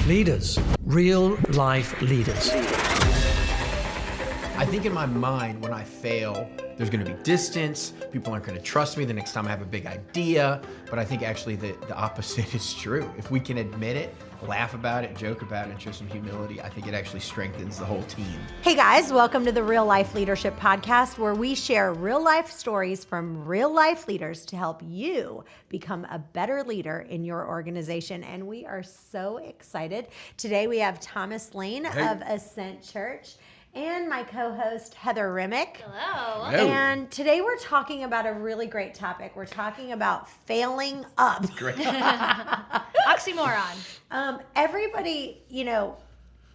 Leaders, real life leaders. I think in my mind, when I fail, there's going to be distance. People aren't going to trust me the next time I have a big idea. But I think actually the opposite is true. If we can admit it, laugh about it, joke about it, and show some humility, I think it actually strengthens the whole team. Hey guys, welcome to the Real Life Leadership Podcast, where we share real life stories from real life leaders to help you become a better leader in your organization. And we are so excited. Today we have Thomas Lane of Ascent Church and my co-host Heather Remick. Hello. And today we're talking about a really great topic. We're talking about failing up. Great. Oxymoron. Everybody,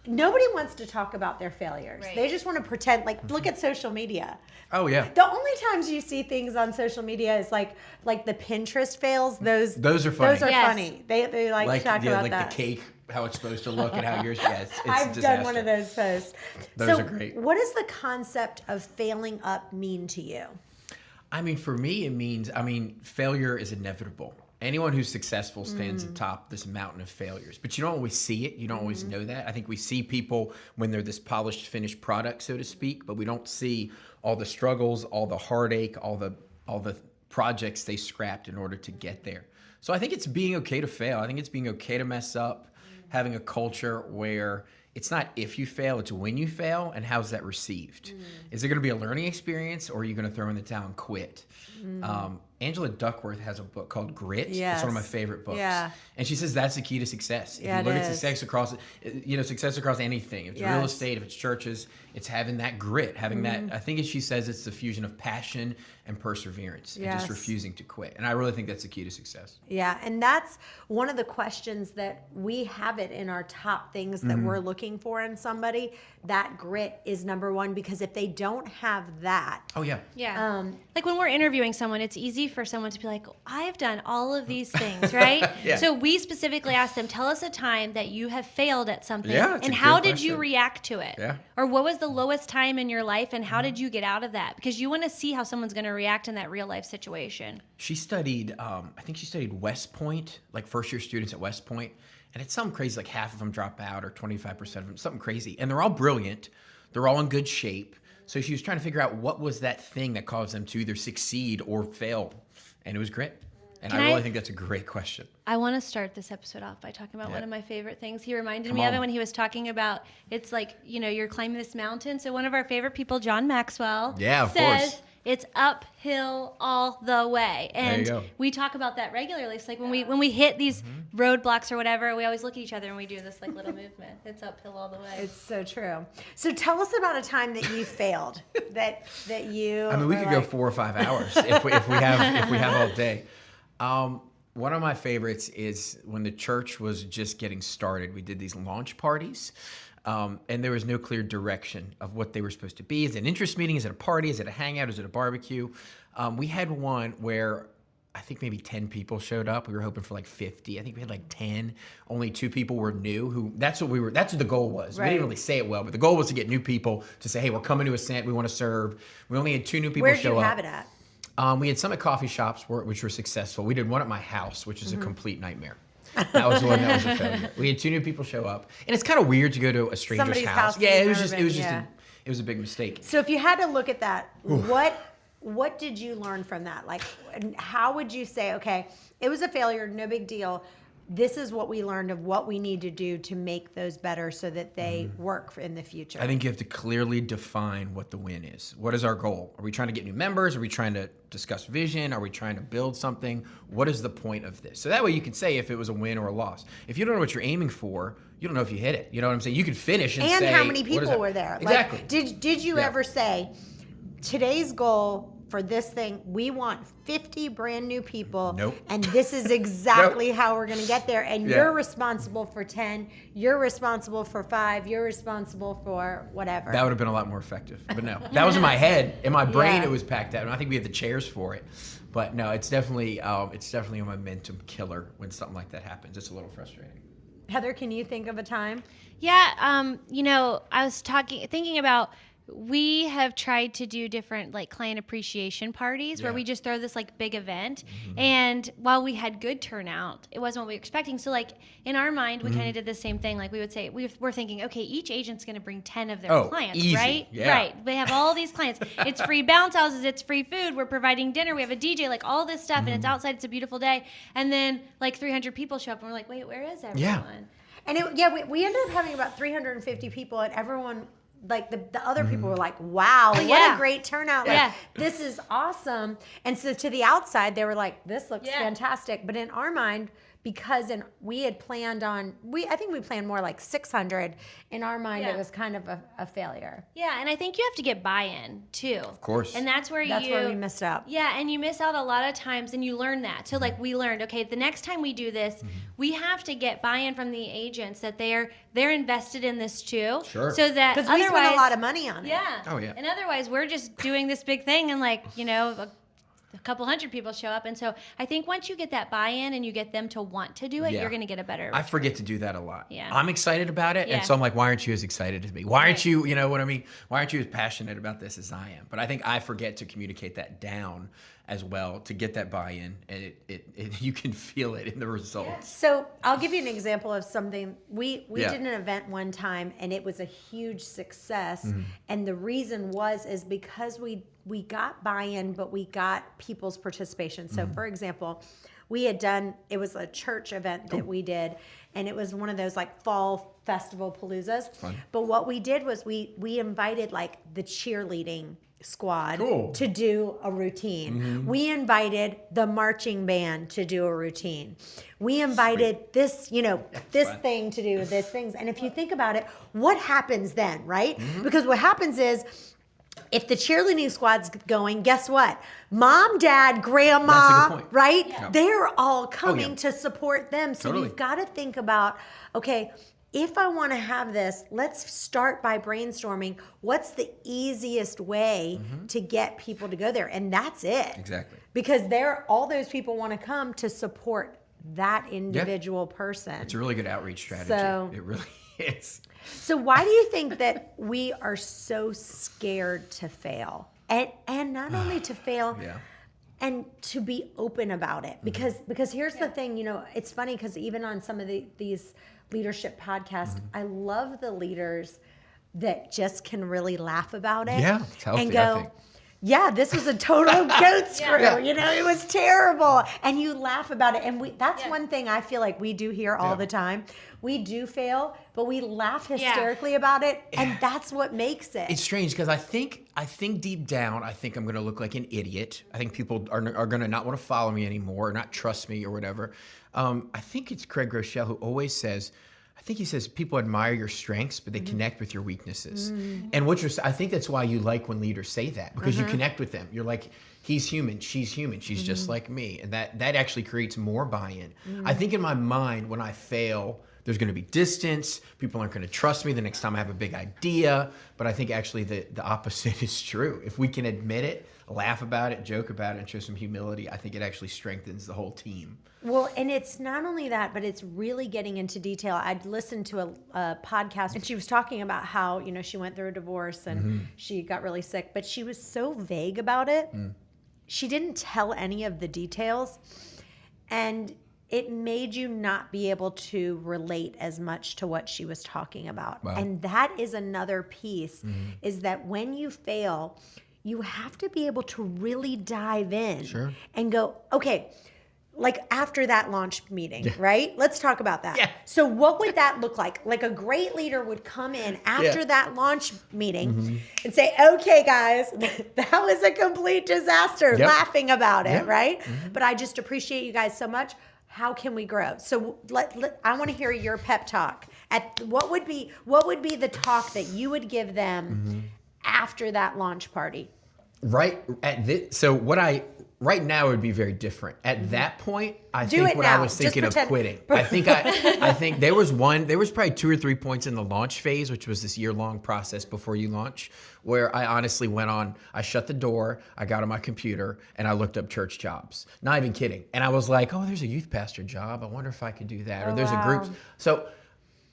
nobody wants to talk about their failures. Right. They just want to pretend, look at social media. Oh, yeah. The only times you see things on social media is like the Pinterest fails. Those are funny. Those are Yes. funny. They like to talk about that. The cake, how it's supposed to look and how yours, it's I've disaster. done one of those posts. Those are great. What does the concept of failing up mean to you? I mean, for me, it means, failure is inevitable. Anyone who's successful stands atop this mountain of failures, but you don't always see it. You don't always know that. I think we see people when they're this polished, finished product, so to speak, but we don't see all the struggles, all the heartache, all the projects they scrapped in order to get there. So I think it's being okay to fail. I think it's being okay to mess up, having a culture where it's not if you fail, it's when you fail, and how's that received? Is it going to be a learning experience, or are you going to throw in the towel and quit? Angela Duckworth has a book called Grit. Yes. It's one of my favorite books. Yeah. And she says that's the key to success. If Yeah, you look it at is. success across anything, if it's real estate, if it's churches, it's having that grit, having that, I think as she says, it's the fusion of passion and perseverance and Yes. just refusing to quit. And I really think that's the key to success. Yeah, and that's one of the questions that we have it in our top things that we're looking for in somebody. That grit is number one, because if they don't have that, Oh, yeah. Yeah. Like when we're interviewing someone, it's easy for someone to be like, I've done all of these things, right? Yeah. So we specifically asked them, tell us a time that you have failed at something. Yeah, it's and a how good did you question. react to it? Yeah. Or what was the lowest time in your life and how did you get out of that? Because you want to see how someone's going to react in that real life situation. She studied, I think she studied West Point, like first year students at West Point. And it's something crazy, like half of them drop out or 25% of them, something crazy. And they're all brilliant. They're all in good shape. So she was trying to figure out what was that thing that caused them to either succeed or fail. And it was grit. And I really think that's a great question. I want to start this episode off by talking about one of my favorite things. He reminded me of it when he was talking about, it's like, you're climbing this mountain. So one of our favorite people, John Maxwell, Of says course. it's uphill all the way. And There you go. we talk about that regularly. It's like when we hit these roadblocks or whatever, we always look at each other and we do this like little movement. It's uphill all the way. it's so true. So tell us about a time that you failed, that you. We were could go like, 4 or 5 hours if we have all day. One of my favorites is when the church was just getting started. We did these launch parties, and there was no clear direction of what they were supposed to be. Is it an interest meeting? Is it a party? Is it a hangout? Is it a barbecue? We had one where I think maybe 10 people showed up. We were hoping for like 50. I think we had like 10. Only 2 people were new. That's what the goal was. Right. We didn't really say it well, but the goal was to get new people to say, hey, we're coming to Ascent. We want to serve. We only had 2 new people Where'd show you up. have it at? We had some at coffee shops which were successful. We did one at my house, which is a complete nightmare. That was the one that was a failure. We had 2 new people show up, and it's kind of weird to go to a stranger's Somebody's house. house Yeah, in it was just urban, it was a big mistake. So if you had to look at that, what did you learn from that? Like, how would you say, okay, it was a failure, no big deal. This is what we learned of what we need to do to make those better so that they work in the future. I think you have to clearly define what the win is. What is our goal? Are we trying to get new members? Are we trying to discuss vision? Are we trying to build something? What is the point of this? So that way you can say if it was a win or a loss. If you don't know what you're aiming for, you don't know if you hit it. You know what I'm saying? You could finish and say, how many what is people that? were there? Exactly. Like, did you ever say, today's goal for this thing, we want 50 brand new people. Nope. And this is exactly how we're going to get there. And Yeah. you're responsible for 10. You're responsible for 5. You're responsible for whatever. That would have been a lot more effective. But no, that was in my head. In my brain, Yeah. it was packed out. And I think we had the chairs for it. But no, it's definitely a momentum killer when something like that happens. It's a little frustrating. Heather, can you think of a time? Yeah, I was thinking about we have tried to do different like client appreciation parties where we just throw this like big event. And while we had good turnout, it wasn't what we were expecting. So like in our mind, we kind of did the same thing. Like we would say, we're thinking, okay, each agent's going to bring 10 of their clients, easy. right? Yeah. Right. They have all these clients. It's free bounce houses. It's free food. We're providing dinner. We have a DJ, like all this stuff. And it's outside. It's a beautiful day. And then like 300 people show up and we're like, wait, where is everyone? Yeah. And we ended up having about 350 people, and everyone, like the other people were like, wow, what a great turnout. Like, this is awesome. And so to the outside, they were like, this looks fantastic. But in our mind, because we had planned on, I think we planned more like 600. In our mind, it was kind of a failure. Yeah, and I think you have to get buy-in too. Of course. And that's where we missed out. Yeah, and you miss out a lot of times, and you learn that. So like we learned, okay, the next time we do this, we have to get buy-in from the agents that they're invested in this too. Sure. So that Because we spent a lot of money on it. Yeah. Oh, yeah. And otherwise, we're just doing this big thing, and like, a couple hundred people show up. And so I think once you get that buy-in and you get them to want to do it, you're going to get a better I forget to do that a lot. Yeah. I'm excited about it. And so I'm like, why aren't you as excited as me? Why aren't you, you know what I mean? Why aren't you as passionate about this as I am? But I think I forget to communicate that down as well to get that buy-in, and it you can feel it in the results. So I'll give you an example of something. We did an event one time, and it was a huge success. And the reason is because we got buy-in, but we got people's participation. So for example, we had done, it was a church event that we did, and it was one of those like fall festival paloozas. Fun. But what we did was we invited like the cheerleading squad to do a routine. We invited the marching band to do a routine. We invited this thing to do this things. And if you think about it, what happens then, right? Because what happens is, if the cheerleading squad's going, guess what? Mom, dad, grandma, That's a good point. right? Yeah. They're all coming to support them. So Totally. you've got to think about, okay, if I want to have this, let's start by brainstorming what's the easiest way to get people to go there. And that's it. Exactly. Because all those people want to come to support that individual person. It's a really good outreach strategy. So- It really is. So why do you think that we are so scared to fail? And not only to fail, and to be open about it. Because here's the thing, it's funny because even on some of these leadership podcasts, I love the leaders that just can really laugh about it. Yeah, it's healthy, and I go, think. yeah, this was a total goat screw. It was terrible. And you laugh about it. And that's one thing I feel like we do here all the time. We do fail, but we laugh hysterically about it. And that's what makes it. It's strange because I think deep down, I think I'm going to look like an idiot. I think people are going to not want to follow me anymore or not trust me or whatever. I think it's Craig Groeschel who always says, he says people admire your strengths, but they connect with your weaknesses. And I think that's why you like when leaders say that, because you connect with them. You're like, he's human, she's just like me. And that actually creates more buy-in. I think in my mind, when I fail, there's going to be distance. People aren't going to trust me the next time I have a big idea. But I think actually the opposite is true. If we can admit it, laugh about it, joke about it, and show some humility, I think it actually strengthens the whole team. Well, and it's not only that, but it's really getting into detail. I'd listened to a podcast, and she was talking about how, she went through a divorce and she got really sick, but she was so vague about it. She didn't tell any of the details, and it made you not be able to relate as much to what she was talking about. Wow. And that is another piece, is that when you fail, you have to be able to really dive in and go, okay, like after that launch meeting, right? Let's talk about that. Yeah. So what would that look like? Like a great leader would come in after that launch meeting and say, okay, guys, that was a complete disaster, laughing about it, right? But I just appreciate you guys so much. How can we grow? So I want to hear your pep talk. What would be the talk that you would give them after that launch party? Right at this, so right now it would be very different. At that point, I think what I was thinking of quitting. I think there was probably 2 or 3 points in the launch phase, which was this year-long process before you launch, where I honestly I shut the door, I got on my computer, and I looked up church jobs. Not even kidding. And I was like, oh, there's a youth pastor job. I wonder if I could do that. Or there's a group. So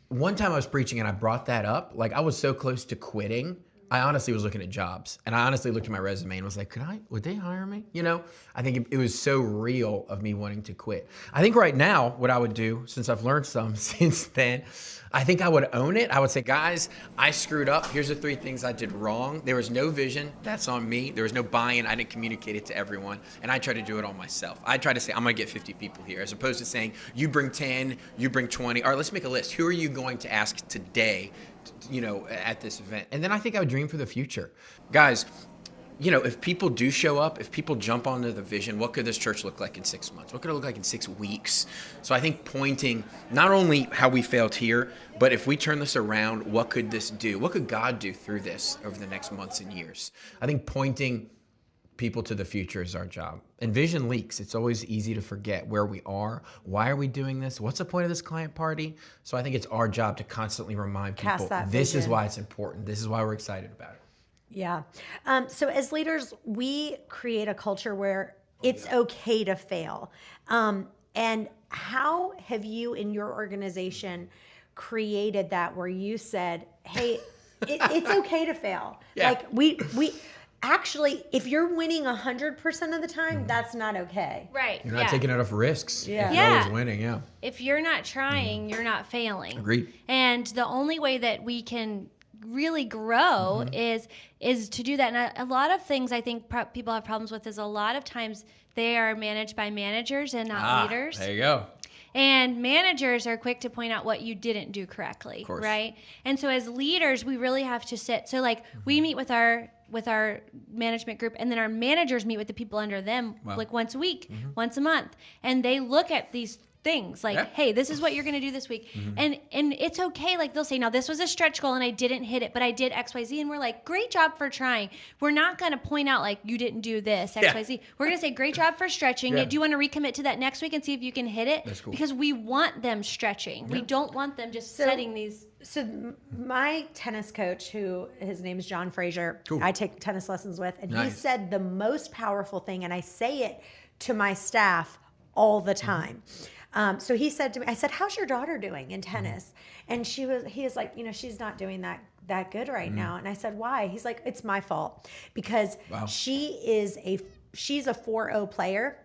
one time I was preaching and I brought that up. Like I was so close to quitting I honestly was looking at jobs, and I honestly looked at my resume and was like, would they hire me? You know, I think it was so real of me wanting to quit. I think right now, what I would do, since I've learned some since then, I think I would own it. I would say, guys, I screwed up. Here's the 3 things I did wrong. There was no vision. That's on me. There was no buy-in. I didn't communicate it to everyone. And I tried to do it on myself. I tried to say, I'm going to get 50 people here, as opposed to saying, you bring 10, you bring 20. All right, let's make a list. Who are you going to ask today, you know, at this event? And then I think I would dream for the future. Guys, you know, if people do show up, if people jump onto the vision, what could this church look like in 6 months? What could it look like in 6 weeks? So I think pointing not only how we failed here, but if we turn this around, what could this do? What could God do through this over the next months and years? I think pointing people to the future is our job. And vision leaks. It's always easy to forget where we are. Why are we doing this? What's the point of this client party? So I think it's our job to constantly remind people, this is why it's important. This is why we're excited about it. Yeah. So as leaders, we create a culture where it's okay to fail. And how have you in your organization created that where you said, hey, it's okay to fail? Yeah. Like we actually, if you're winning 100% of the time, that's not okay. Right. You're not taking enough risks. Yeah. If you're always winning, yeah. If you're not trying, you're not failing. Agreed. And the only way that we can really grow is to do that. And a lot of things I think people have problems with is a lot of times they are managed by managers and not leaders. There you go. And managers are quick to point out what you didn't do correctly, right? And so as leaders, we really have to sit. So like we meet with our management group, and then our managers meet with the people under them like once a week, once a month, and they look at these things like, hey, this is what you're going to do this week. And it's okay. Like they'll say, now this was a stretch goal and I didn't hit it, but I did X, Y, Z. And we're like, great job for trying. We're not going to point out like you didn't do this, X, Y, Z. We're going to say, great job for stretching it. Do you want to recommit to that next week and see if you can hit it? That's cool. Because we want them stretching. We don't want them just setting these. So my tennis coach, who his name is John Frazier, I take tennis lessons with, and he said the most powerful thing, and I say it to my staff all the time. So he said to me, I said, how's your daughter doing in tennis? And he was like, you know, she's not doing that good right now. And I said, why? He's like, it's my fault because she's a 4.0 player.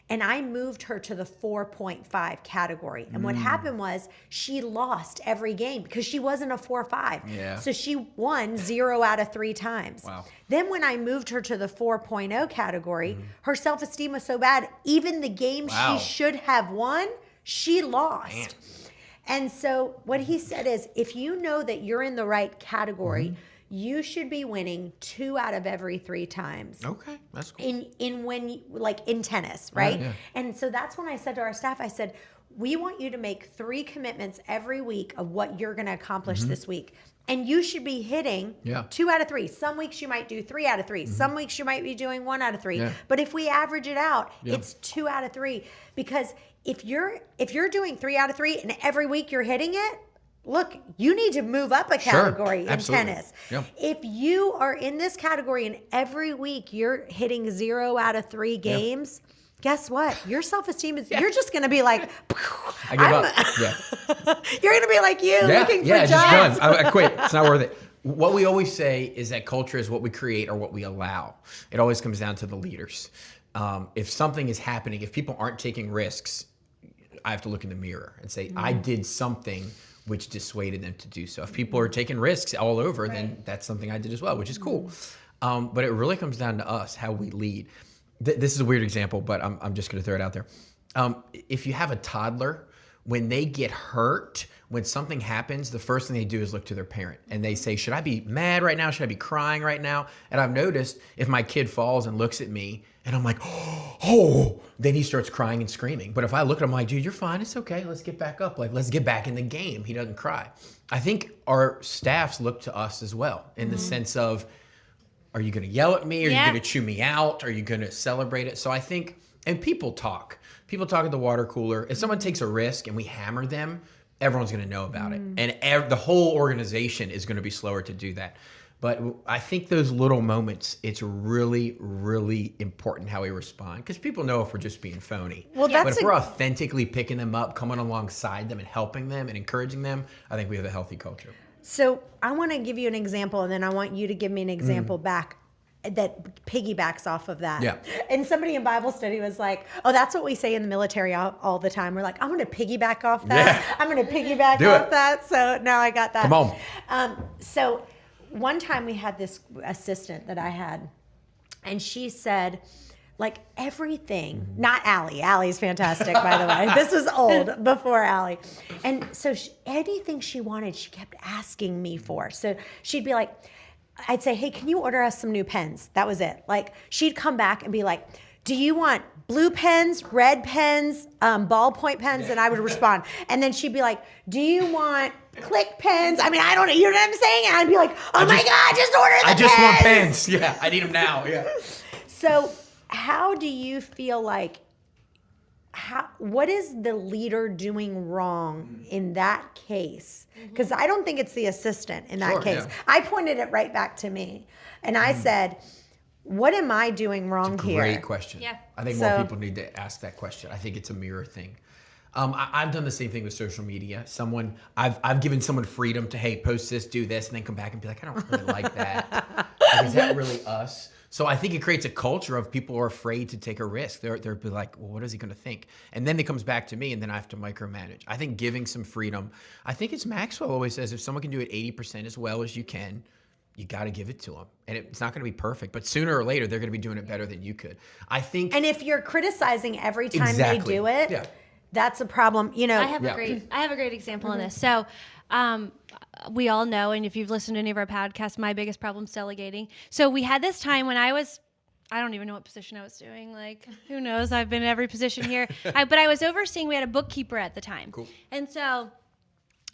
And I moved her to the 4.5 category. And what happened was she lost every game because she wasn't a 4.5. Yeah. So she won 0 out of 3 times. Wow. Then when I moved her to the 4.0 category, her self-esteem was so bad, even the games she should have won, she lost. Man. And so what he said is, if you know that you're in the right category, you should be winning 2 out of every 3 times. Okay, that's cool. In tennis, right? Yeah. And so that's when I said to our staff, I said, we want you to make 3 commitments every week of what you're going to accomplish this week. And you should be hitting 2 out of 3. Some weeks you might do 3 out of 3. Some weeks you might be doing 1 out of 3. Yeah. But if we average it out, it's 2 out of 3. Because if you're doing 3 out of 3 and every week you're hitting it, look, you need to move up a category in tennis. Yep. If you are in this category and every week you're hitting 0 out of 3 games, guess what? Your self-esteem is, you're just going to be like, I give up. You're going to be like looking for jobs. Just done. I quit. It's not worth it. What we always say is that culture is what we create or what we allow. It always comes down to the leaders. If something is happening, if people aren't taking risks, I have to look in the mirror and say, I did something which dissuaded them to do so. If people are taking risks all over, then that's something I did as well, which is cool. But it really comes down to us, how we lead. This is a weird example, but I'm just going to throw it out there. If you have a toddler, when they get hurt, when something happens, the first thing they do is look to their parent. And they say, should I be mad right now? Should I be crying right now? And I've noticed if my kid falls and looks at me, and I'm like, oh, then he starts crying and screaming. But if I look at him like, dude, you're fine. It's okay. Let's get back up. Like, let's get back in the game. He doesn't cry. I think our staffs look to us as well in the sense of, are you going to yell at me? Are you going to chew me out? Are you going to celebrate it? So I think, and people talk. People talk at the water cooler. If someone takes a risk and we hammer them, everyone's going to know about it. And the whole organization is going to be slower to do that. But I think those little moments, it's really, really important how we respond. Because people know if we're just being phony. Well, but if we're authentically picking them up, coming alongside them and helping them and encouraging them, I think we have a healthy culture. So I want to give you an example, and then I want you to give me an example back that piggybacks off of that. Yeah. And somebody in Bible study was like, oh, that's what we say in the military all the time. We're like, I'm going to piggyback off that. Yeah. I'm going to piggyback Do off it. that. So now I got that. Come on. So one time we had this assistant that I had, and she said, like, everything, not Allie. Allie's fantastic, by the way. This was old, before Allie. And so anything she wanted, she kept asking me for. So she'd be like, I'd say, hey, can you order us some new pens? That was it. Like, she'd come back and be like, do you want blue pens, red pens, ballpoint pens? And I would respond. And then she'd be like, do you want click pens? I mean, I don't know. You know what I'm saying? And I'd be like, oh my God, just order the pens. I just want pens. Yeah, I need them now. Yeah. So how do you feel like, what is the leader doing wrong in that case? Because I don't think it's the assistant in that Sure, case. yeah. I pointed it right back to me. And I said, what am I doing wrong here? Great question. Yeah. I think more people need to ask that question. I think it's a mirror thing. I've done the same thing with social media. I've given someone freedom to, hey, post this, do this, and then come back and be like, I don't really like that. Like, is that really us? So I think it creates a culture of people are afraid to take a risk. They're be like, well, what is he going to think? And then it comes back to me, and then I have to micromanage. I think giving some freedom. I think it's Maxwell always says, if someone can do it 80% as well as you can, you got to give it to them. And it's not going to be perfect, but sooner or later, they're going to be doing it better than you could. I think. And if you're criticizing every time Exactly. they do it, Yeah. that's a problem. You know, I have a great example on this. So, we all know, and if you've listened to any of our podcasts, my biggest problem is delegating. So we had this time when I don't even know what position I was doing. Like, who knows? I've been in every position here. But I was overseeing, we had a bookkeeper at the time. Cool. And so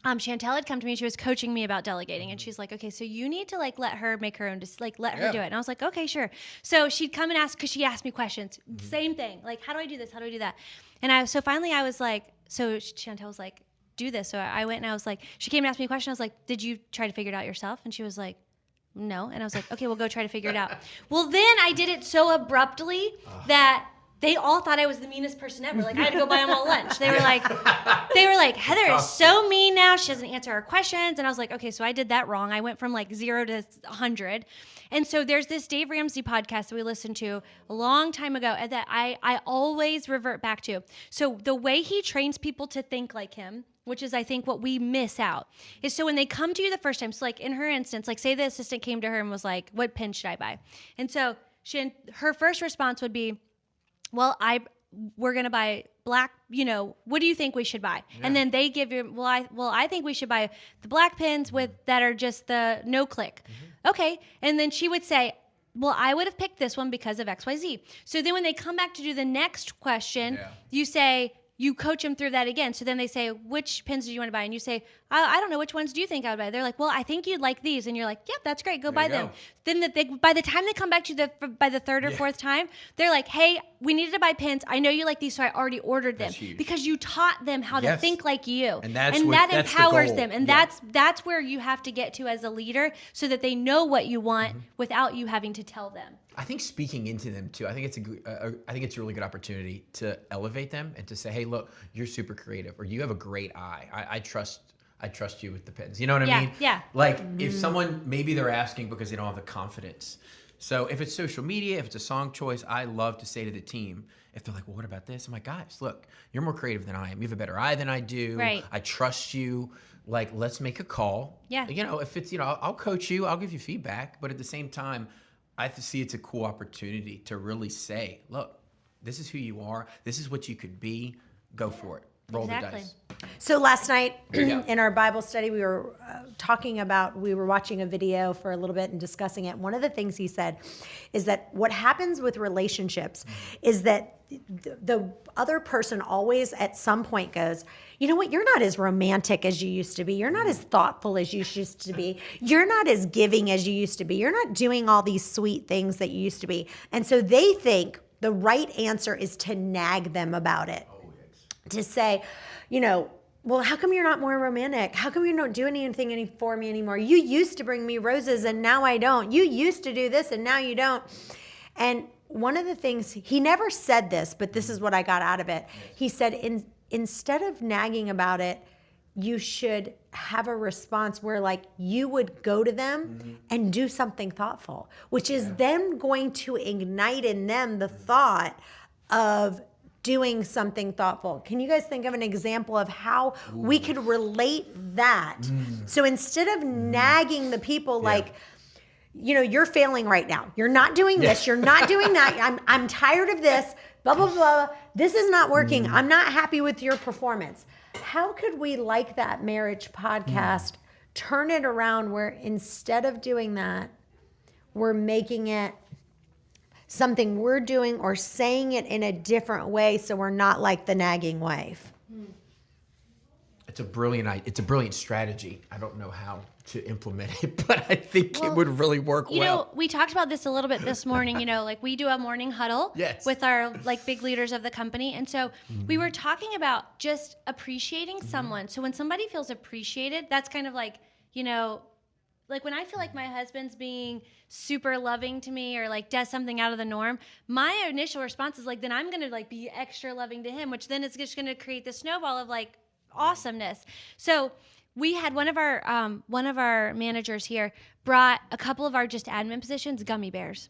Chantel had come to me. She was coaching me about delegating, and she's like, "Okay, so you need to like let her make her own, just like let her do it." And I was like, "Okay, sure." So she'd come and ask, because she asked me questions. Same thing, like, "How do I do this? How do I do that?" And so finally I was like, so Chantel was like, "Do this." So I went and I was like, she came and asked me a question. I was like, "Did you try to figure it out yourself?" And she was like, "No." And I was like, "Okay, well, go try to figure it out." Well, then I did it so abruptly that they all thought I was the meanest person ever. Like, I had to go buy them all lunch. They were like, Heather is so mean now. She doesn't answer our questions. And I was like, okay, so I did that wrong. I went from like 0 to 100. And so there's this Dave Ramsey podcast that we listened to a long time ago that I always revert back to. So the way he trains people to think like him, which is, I think, what we miss out, is so when they come to you the first time, so like in her instance, like say the assistant came to her and was like, what pen should I buy? And so her first response would be, well, we're going to buy black, what do you think we should buy? Yeah. And then they give you, I think we should buy the black pens that are just the no click. Mm-hmm. Okay. And then she would say, well, I would have picked this one because of XYZ. So then when they come back to do the next question, you coach them through that again. So then they say, which pens do you want to buy? And you say, I don't know, which ones do you think I would buy? They're like, well, I think you'd like these. And you're like, yeah, that's great. Go buy them. Then by the time they come back to by the third or fourth time, they're like, hey, we needed to buy pens. I know you like these, so I already ordered them. Because you taught them how to think like you. And that empowers them. And that's where you have to get to as a leader, so that they know what you want without you having to tell them. I think speaking into them too. I think it's a really good opportunity to elevate them and to say, "Hey, look, you're super creative, or you have a great eye. I trust you with the pens." You know what I mean? Yeah. Like if someone, maybe they're asking because they don't have the confidence. So if it's social media, if it's a song choice, I love to say to the team, if they're like, "Well, what about this?" I'm like, "Guys, look, you're more creative than I am. You have a better eye than I do. Right. I trust you. Like, let's make a call. Yeah. If it's I'll coach you. I'll give you feedback, but at the same time, I have to see it's a cool opportunity to really say, look, this is who you are. This is what you could be. Go for it. Roll the dice. So last night in our Bible study, we were we were watching a video for a little bit and discussing it. One of the things he said is that what happens with relationships is that the other person always at some point goes, you know what, you're not as romantic as you used to be. You're not as thoughtful as you used to be. You're not as giving as you used to be. You're not doing all these sweet things that you used to be. And so they think the right answer is to nag them about it. To say, well, how come you're not more romantic? How come you don't do anything for me anymore? You used to bring me roses and now I don't. You used to do this and now you don't. And one of the things, he never said this, but this is what I got out of it. He said, instead of nagging about it, you should have a response where like you would go to them and do something thoughtful, which is then going to ignite in them the thought of doing something thoughtful. Can you guys think of an example of how we could relate that? So instead of nagging the people like, you know, you're failing right now. You're not doing this. You're not doing that. I'm tired of this. Blah, blah, blah. This is not working. I'm not happy with your performance. How could we, like that marriage podcast, turn it around where instead of doing that, we're making it something we're doing or saying it in a different way so we're not like the nagging wife? It's a brilliant strategy. I don't know how to implement it, but I think it would really work well. You know, we talked about this a little bit this morning, you know, like we do a morning huddle with our like big leaders of the company. And so we were talking about just appreciating someone. So when somebody feels appreciated, that's kind of like, you know, like when I feel like my husband's being super loving to me or like does something out of the norm, my initial response is like, then I'm going to like be extra loving to him, which then is just going to create this snowball of like awesomeness. So we had one of our managers here brought a couple of our just admin positions gummy bears,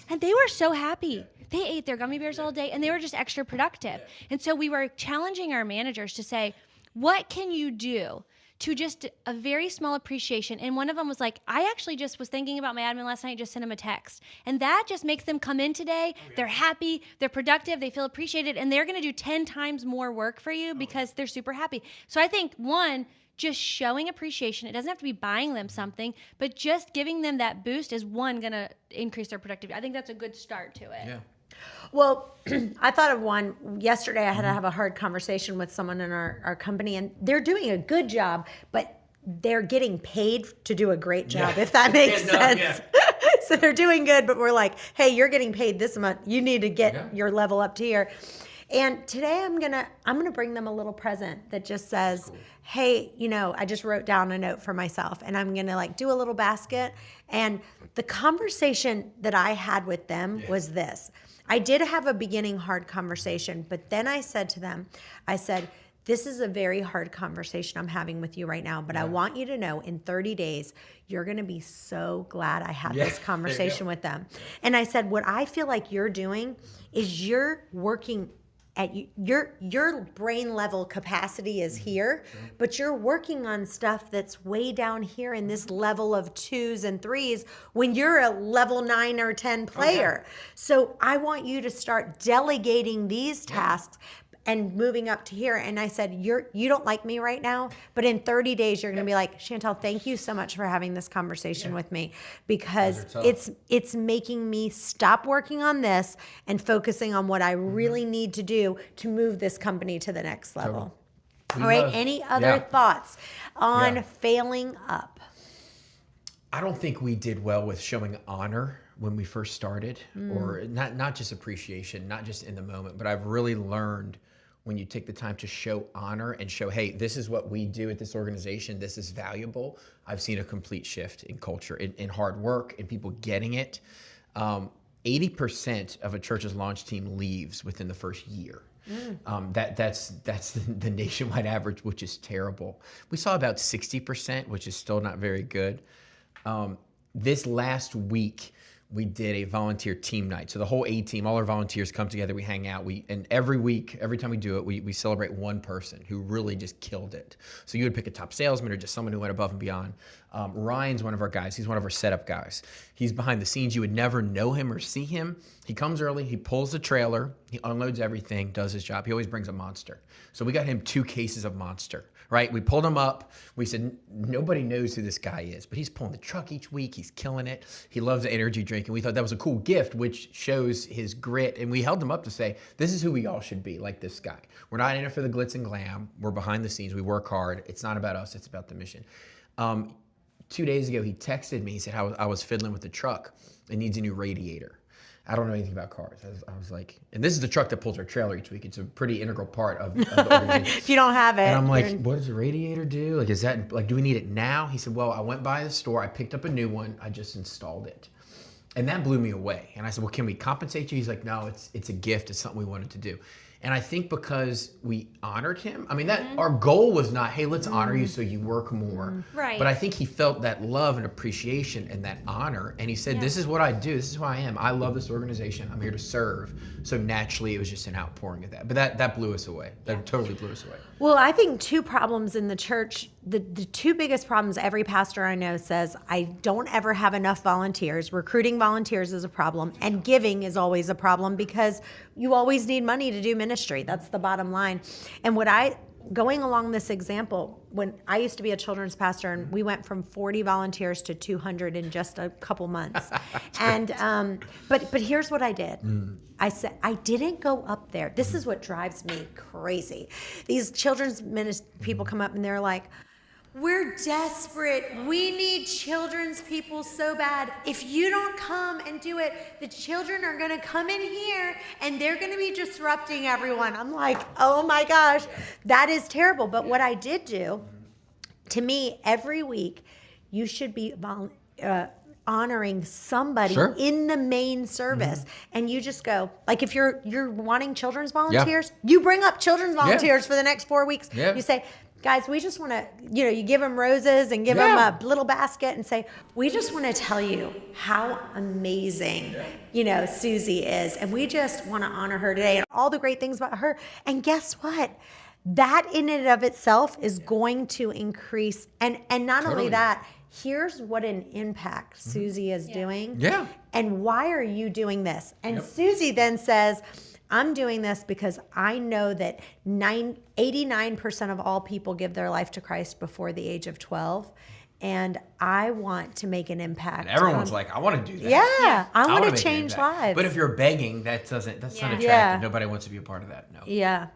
and they were so happy. They ate their gummy bears all day, and they were just extra productive. And so we were challenging our managers to say, what can you do to just a very small appreciation? And one of them was like, I actually just was thinking about my admin last night, just sent him a text. And that just makes them come in today. They're happy, they're productive, they feel appreciated, and they're going to do 10 times more work for you because they're super happy. So I think, one, just showing appreciation. It doesn't have to be buying them something, but just giving them that boost is one going to increase their productivity. I think that's a good start to it. Yeah. Well, I thought of one yesterday. I had to have a hard conversation with someone in our company, and they're doing a good job, but they're getting paid to do a great job, if that makes sense. So they're doing good, but we're like, hey, you're getting paid this month. You need to get your level up to here. And today I'm gonna bring them a little present that just says, hey, you know, I just wrote down a note for myself, and I'm gonna like do a little basket. And the conversation that I had with them was this. I did have a beginning hard conversation, but then I said to them, I said, this is a very hard conversation I'm having with you right now, but I want you to know in 30 days, you're going to be so glad I had this conversation with them. And I said, what I feel like you're doing is you're working at your brain level capacity is here, but you're working on stuff that's way down here in this level of 2s and 3s when you're a level 9 or 10 player. So I want you to start delegating these tasks and moving up to here. And I said, you don't like me right now, but in 30 days, you're going to be like, Chantel, thank you so much for having this conversation with me, because it's making me stop working on this and focusing on what I really need to do to move this company to the next level. All right. Any other thoughts on failing up? I don't think we did well with showing honor when we first started, or not just appreciation, not just in the moment, but I've really learned when you take the time to show honor and show, hey, this is what we do at this organization, this is valuable. I've seen a complete shift in culture, in hard work, in people getting it. 80% of a church's launch team leaves within the first year. That's the nationwide average, which is terrible. We saw about 60%, which is still not very good. This last week, we did a volunteer team night. So the whole A team, all our volunteers come together, we hang out. And every week, every time we do it, we celebrate one person who really just killed it. So you would pick a top salesman or just someone who went above and beyond. Ryan's one of our guys. He's one of our setup guys. He's behind the scenes. You would never know him or see him. He comes early, he pulls the trailer, he unloads everything, does his job. He always brings a Monster. So we got him 2 cases of Monster, right? We pulled him up. We said, nobody knows who this guy is, but he's pulling the truck each week. He's killing it. He loves the energy drink. And we thought that was a cool gift, which shows his grit. And we held him up to say, this is who we all should be, like this guy. We're not in it for the glitz and glam. We're behind the scenes. We work hard. It's not about us. It's about the mission. 2 days ago, he texted me. He said, I was fiddling with the truck. It needs a new radiator. I don't know anything about cars. I was like, and this is the truck that pulls our trailer each week. It's a pretty integral part of the organization. If you don't have it. And I'm like, what does the radiator do? Like, is that, like, do we need it now? He said, well, I went by the store. I picked up a new one. I just installed it. And that blew me away. And I said, well, can we compensate you? He's like, no, it's a gift. It's something we wanted to do. And I think because we honored him, I mean, that our goal was not, hey, let's honor you so you work more. Right. But I think he felt that love and appreciation and that honor. And he said, this is what I do. This is who I am. I love this organization. I'm here to serve. So naturally, it was just an outpouring of that. But that blew us away. That totally blew us away. Well, I think two problems in the church, the two biggest problems every pastor I know says, I don't ever have enough volunteers. Recruiting volunteers is a problem, and giving is always a problem because you always need money to do ministry. That's the bottom line. And going along this example, when I used to be a children's pastor, and we went from 40 volunteers to 200 in just a couple months. And but here's what I did. I said, I didn't go up there. This is what drives me crazy. These children's people come up and they're like, we're desperate. We need children's people so bad. If you don't come and do it, the children are going to come in here and they're going to be disrupting everyone. I'm like, oh my gosh, that is terrible. But what I did do, to me, every week, you should be honoring somebody in the main service. And you just go, like if you're wanting children's volunteers, you bring up children's volunteers for the next 4 weeks. You say, guys, we just want to, you give them roses and give them a little basket and say, we just want to tell you how amazing, Susie is. And we just want to honor her today and all the great things about her. And guess what? That in and of itself is going to increase. And not only that, here's what an impact Susie is doing. Yeah. And why are you doing this? And Susie then says, I'm doing this because I know that 89% of all people give their life to Christ before the age of 12. And I want to make an impact. And everyone's like, I want to do that. Yeah, I want to change lives. But if you're begging, that's not attractive. Nobody wants to be a part of that. No. Yeah.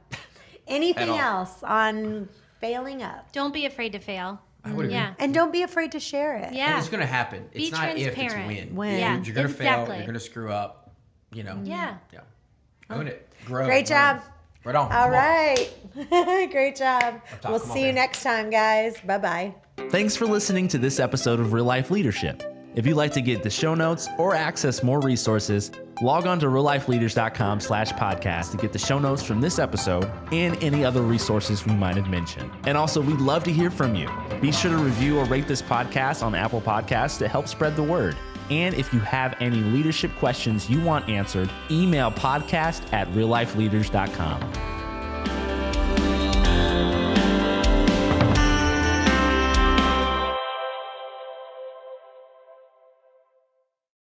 Anything else on failing up? Don't be afraid to fail. I would agree. Yeah. And don't be afraid to share it. Yeah. And it's going to happen. It's not if, it's when. Yeah. You're going to fail. You're going to screw up. Yeah. Own it. Grow. Great job. Right on. All right. Great job. We'll see you next time, guys. Bye-bye. Thanks for listening to this episode of Real Life Leadership. If you'd like to get the show notes or access more resources, log on to reallifeleaders.com/podcast to get the show notes from this episode and any other resources we might have mentioned. And also, we'd love to hear from you. Be sure to review or rate this podcast on Apple Podcasts to help spread the word. And if you have any leadership questions you want answered, email podcast@reallifeleaders.com.